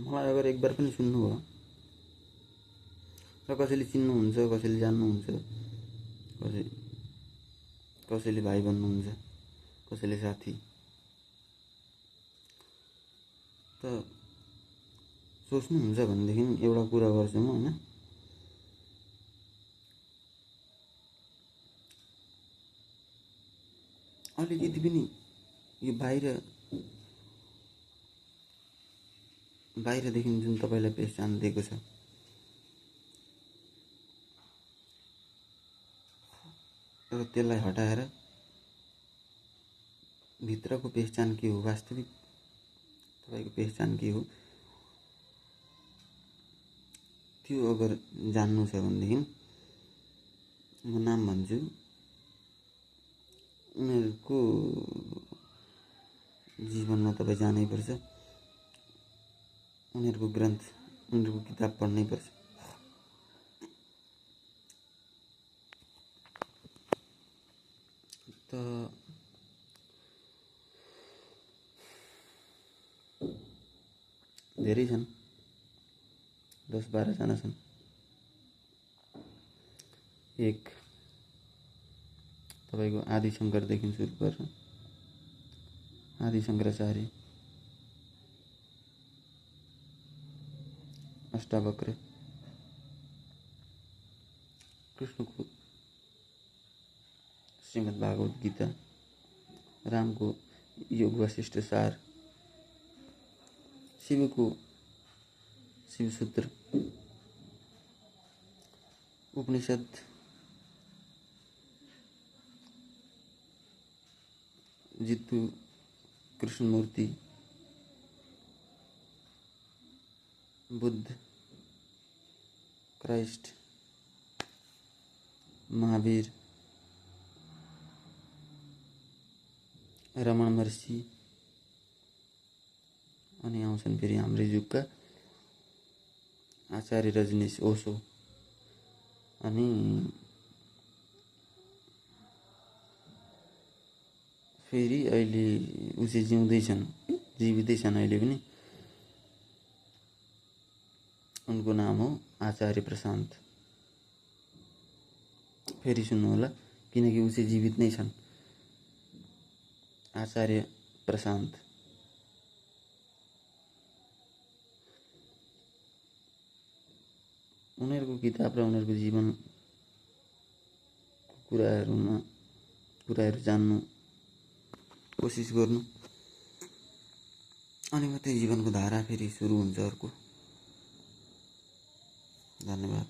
मलाई अगर एक बार पनि सुन्नुभयो र कसैले चिन्नुहुन्छ, कसैले जान्नुहुन्छ, कसैले भाइ भन्नुहुन्छ, कसैले साथी, त सोच्नुहुन्छ भनेदेखि एउटा कुरा गर्छु म, होइन? अलिकति पनि यो बाहिरदेखि जुन तपाईँलाई पहिचान दिएको छ, र त्यसलाई हटाएर भित्रको पहिचान के हो, वास्तविक तपाईँको पहिचान के हो, त्यो अगर जान्नु छ भनेदेखि म नाम भन्छु, उनीहरूको जीवनमा तपाईँ जानैपर्छ, उनीहरूको ग्रन्थ, उनीहरूको किताब पढ्नैपर्छ। त धेरै छन्, 10-12 जना छन्। एक तपाईँको आदि शङ्करदेखि सुरु गरेर आदि शङ्कराचार्य, अष्टावक्र, कृष्णको श्रीमद् भागवत गीता, रामको योग वशिष्ठ सार, शिवको शिवसूत्र, उपनिषद, जितु कृष्णमूर्ति, बुद्ध, क्राइस्ट, महावीर, रमण महर्षि, अनि आउँछन् फेरि हाम्रै युगका आचार्य रजनीश ओशो, अनि फेरि अहिले उसी जिउँदैछन्, जीवितै छन् अहिले पनि, उनको नाम हो आचार्य प्रशान्त। फेरि सुन्नु होला, किनकि उसी जीवित नै छन्, आचार्य प्रशान्त। उनीहरूको किताब र उनीहरूको जीवनको कुराहरू जान्नु कोसिस गर्नु, अनि मात्रै जीवनको धारा फेरि सुरु हुन्छ अर्को। धन्यवाद।